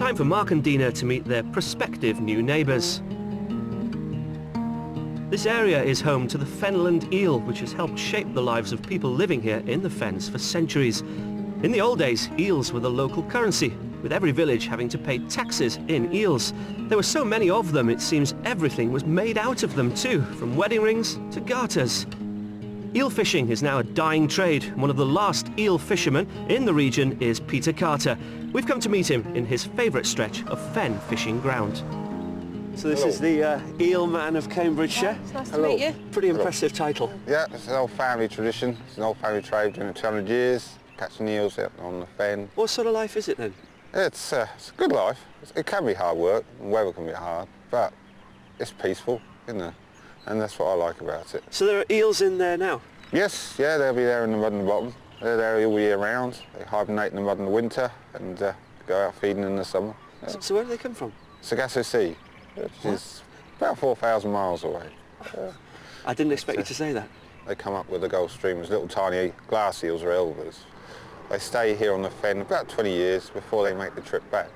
time for Mark and Deana to meet their prospective new neighbours. This area is home to the fenland eel, which has helped shape the lives of people living here in the fens for centuries. In the old days, eels were the local currency, with every village having to pay taxes in eels. There were so many of them, it seems everything was made out of them too, from wedding rings to garters. Eel fishing is now a dying trade. One of the last eel fishermen in the region is Peter Carter. We've come to meet him in his favourite stretch of fen fishing ground. So this is the eel man of Cambridgeshire. It's nice to meet you. Pretty impressive title. Yeah, it's an old family tradition. It's an old family trade doing it 200 years, catching eels out on the fen. What sort of life is it then? It's a good life. It can be hard work, and weather can be hard, but it's peaceful, isn't it? And that's what I like about it. So there are eels in there now? Yes, yeah, they'll be there in the mud in the bottom. They're there all year round. They hibernate in the mud in the winter and go out feeding in the summer. Yeah. So where do they come from? Sargasso Sea, which is about 4,000 miles away. I didn't expect you to say that. They come up with the Gulf Stream as little tiny glass eels or elvers. They stay here on the fen about 20 years before they make the trip back.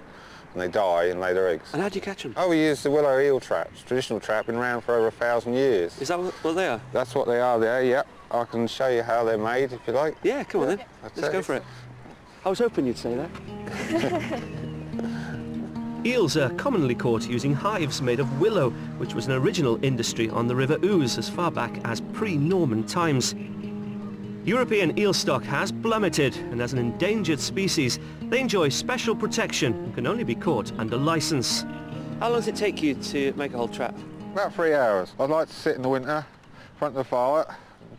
And they die and lay their eggs. And how do you catch them? Oh, we use the willow eel traps. Traditional trap, been around for over 1,000 years. Is that what they are? That's what they are there, yeah. I can show you how they're made if you like. Yeah, come on then. Let's go for it. I was hoping you'd say that. Eels are commonly caught using hives made of willow, which was an original industry on the River Ouse as far back as pre-Norman times. European eel stock has plummeted, and as an endangered species, they enjoy special protection and can only be caught under licence. How long does it take you to make a whole trap? About 3 hours. I'd like to sit in the winter, in front of the fire,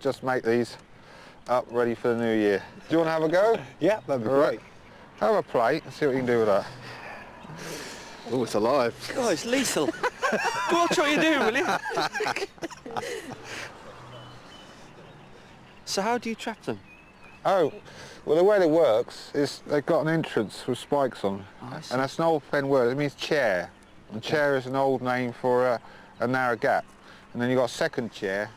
just make these up ready for the new year. Do you want to have a go? Yeah, that'd be Right. great. Have a plate and see what you can do with that. Oh, it's alive. God, it's lethal. Watch what you do, will you? So how do you trap them? Oh, well the way it works is they've got an entrance with spikes on. I see. And that's an old fen word, it means chair. And chair is an old name for a narrow gap. And then you've got a second chair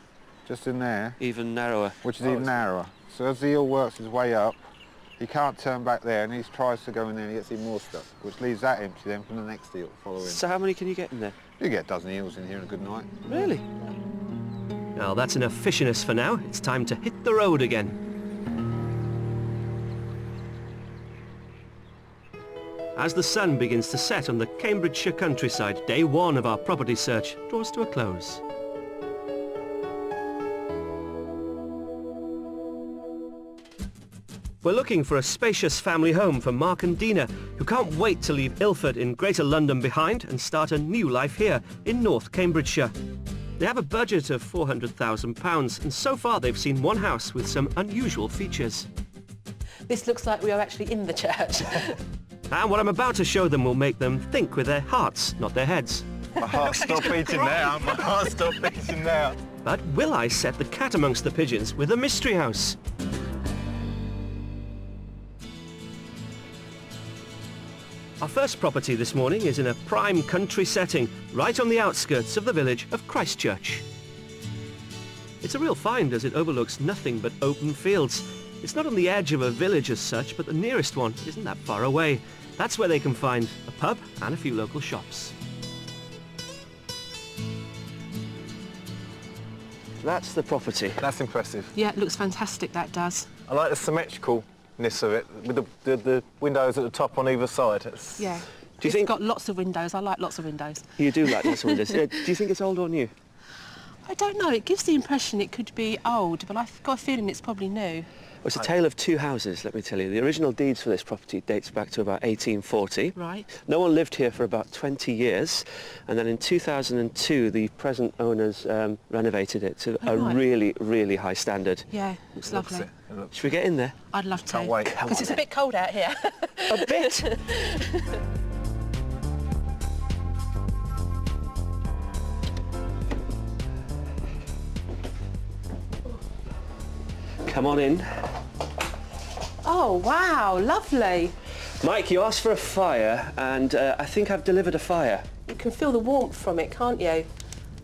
just in there. Even narrower. Which is even narrower. So as the eel works his way up, he can't turn back there and he tries to go in there and he gets even more stuck, which leaves that empty then for the next eel to follow in. So how many can you get in there? You get a dozen eels in here in a good night. Really? Well, that's enough fishiness for now. It's time to hit the road again. As the sun begins to set on the Cambridgeshire countryside, day one of our property search draws to a close. We're looking for a spacious family home for Mark and Deana, who can't wait to leave Ilford in Greater London behind and start a new life here in North Cambridgeshire. They have a budget of £400,000 and so far they've seen one house with some unusual features. This looks like we are actually in the church. And what I'm about to show them will make them think with their hearts, not their heads. My heart stopped beating now. My heart stopped beating now. But will I set the cat amongst the pigeons with a mystery house? Our first property this morning is in a prime country setting, right on the outskirts of the village of Christchurch. It's a real find as it overlooks nothing but open fields. It's not on the edge of a village as such, but the nearest one isn't that far away. That's where they can find a pub and a few local shops. That's the property. That's impressive. Yeah, it looks fantastic, that does. I like the symmetricalness of it, with the windows at the top on either side. Yeah. Do you think... It's got lots of windows. I like lots of windows. You do like lots of windows. Do you think it's old or new? I don't know. It gives the impression it could be old, but I've got a feeling it's probably new. Well, it's a tale of two houses, let me tell you. The original deeds for this property dates back to about 1840. Right. No one lived here for about 20 years, and then in 2002 the present owners renovated it to a right. really, really high standard. Yeah, looks lovely. Should we get in there? I'd love to. Can't wait. Because it's a bit cold out here. A bit? Come on in. Oh, wow, lovely. Mike, you asked for a fire, and I think I've delivered a fire. You can feel the warmth from it, can't you?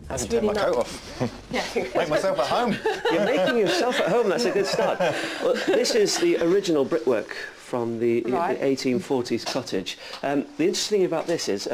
That's Take my coat off. Yeah. Make myself at home. You're making yourself at home, that's a good start. Well, this is the original brickwork from the Right. 1840s cottage. The interesting thing about this is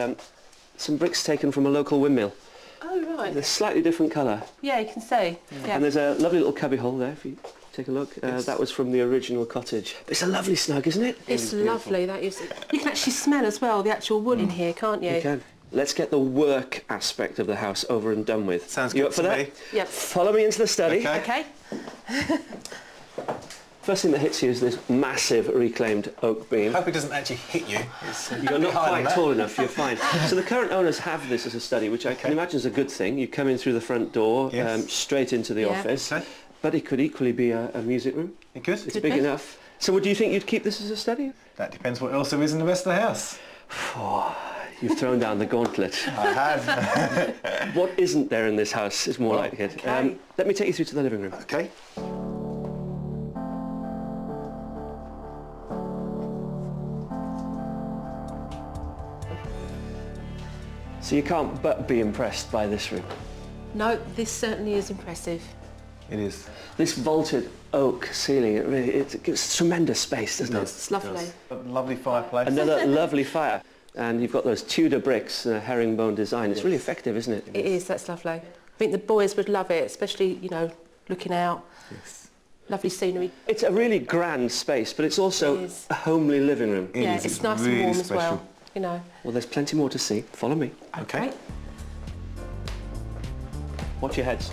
some bricks taken from a local windmill. Oh, right. They're slightly different colour. Yeah, you can see. Yeah. And there's a lovely little cubby hole there, if you take a look. That was from the original cottage. But it's a lovely snug, isn't it? It's lovely, that is. You can actually smell as well the actual wood in here, can't you? You can. Let's get the work aspect of the house over and done with. Sounds You good up for to that? me. Yep. Follow me into the study. Okay. Okay. First thing that hits you is this massive reclaimed oak beam. Hope it doesn't actually hit you. You're not higher than quite that. tall enough, you're fine. So the current owners have this as a study, which I can imagine is a good thing. You come in through the front door, Yes. straight into the Yeah. office. Okay. But it could equally be a music room. You good? It's Could big be. enough. So would you think you'd keep this as a study? That depends what else there is in the rest of the house. You've thrown down the gauntlet. I have. What isn't there in this house is more like it. okay. Let me take you through to the living room. Okay. So you can't but be impressed by this room. No, this certainly is impressive. It is. This vaulted oak ceiling, it gives tremendous space, doesn't it? It's lovely. A lovely fireplace. Another lovely fire. And you've got those Tudor bricks, herringbone design. It's really effective, isn't it? It is, that's lovely. I think the boys would love it, especially, you know, looking out. Yes. Lovely scenery. It's a really grand space, but it's also It is. a homely living room. It Yeah, is. it's nice really and warm as special. well, you know. Well, there's plenty more to see. Follow me. Okay. Watch your heads.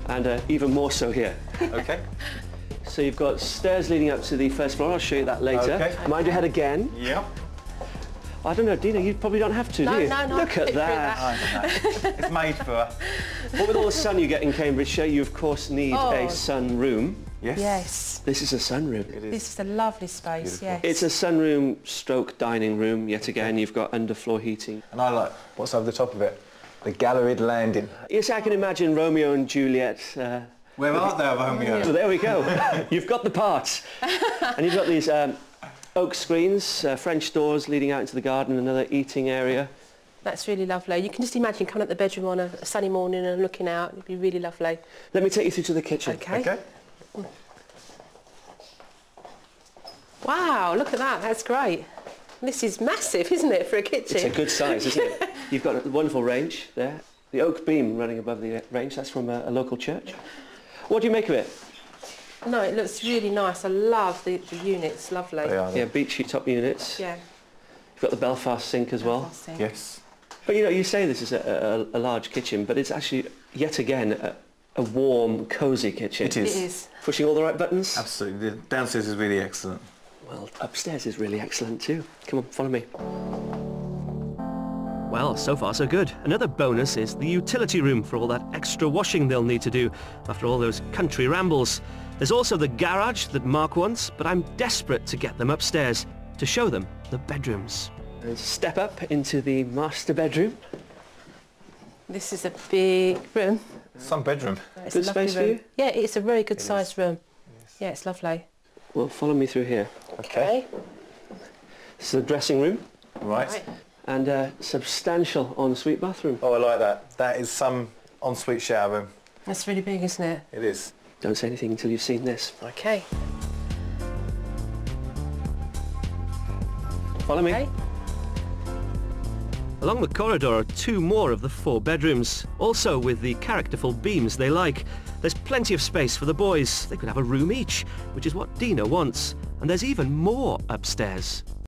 And even more so here. Okay. So you've got stairs leading up to the first floor. I'll show you that later. Okay. Mind your head again. Yep. I don't know, Deana, you probably don't have to, No, do you? no, no, Look clip at through that. that. It's made for her. What with all the sun you get in Cambridgeshire, you of course need a Oh. sun room. Yes. Yes. This is a sunroom. It is. This is a lovely space, Beautiful. yes. It's a sunroom stroke dining room. Yet again, you've got underfloor heating. And I like what's over the top of it. The galleried landing. Yes, I can imagine Romeo and Juliet. Where art thou, Romeo? So there we go. You've got the parts. And you've got these oak screens, French doors leading out into the garden, another eating area. That's really lovely. You can just imagine coming up the bedroom on a sunny morning and looking out. It'd be really lovely. Let me take you through to the kitchen. Okay. Okay. Wow, look at that. That's great. This is massive, isn't it, for a kitchen? It's a good size, isn't it? You've got a wonderful range there. The oak beam running above the range, that's from a local church. What do you make of it? No, it looks really nice. I love the units. Lovely. They are. Yeah, beachy top units. Yeah. You've got the Belfast sink as well. Fantastic. Yes. But you know, you say this is a large kitchen, but it's actually, yet again, a warm, cosy kitchen. It is. It is. Pushing all the right buttons? Absolutely. The downstairs is really excellent. Well, upstairs is really excellent too. Come on, follow me. Well, so far so good. Another bonus is the utility room for all that extra washing they'll need to do after all those country rambles. There's also the garage that Mark wants, but I'm desperate to get them upstairs to show them the bedrooms. And step up into the master bedroom. This is a big room. Some bedroom. It's Good a lovely space for room. you? Yeah, it's a very good sized room. Yeah, it's lovely. Well, follow me through here. Okay. This is the dressing room Right. Right. and a substantial ensuite bathroom. Oh, I like that. That is some ensuite shower room. That's really big, isn't it? It is. Don't say anything until you've seen this. Okay. Follow me. Okay. Along the corridor are two more of the 4 bedrooms, also with the characterful beams they like. There's plenty of space for the boys. They could have a room each, which is what Deana wants. And there's even more upstairs.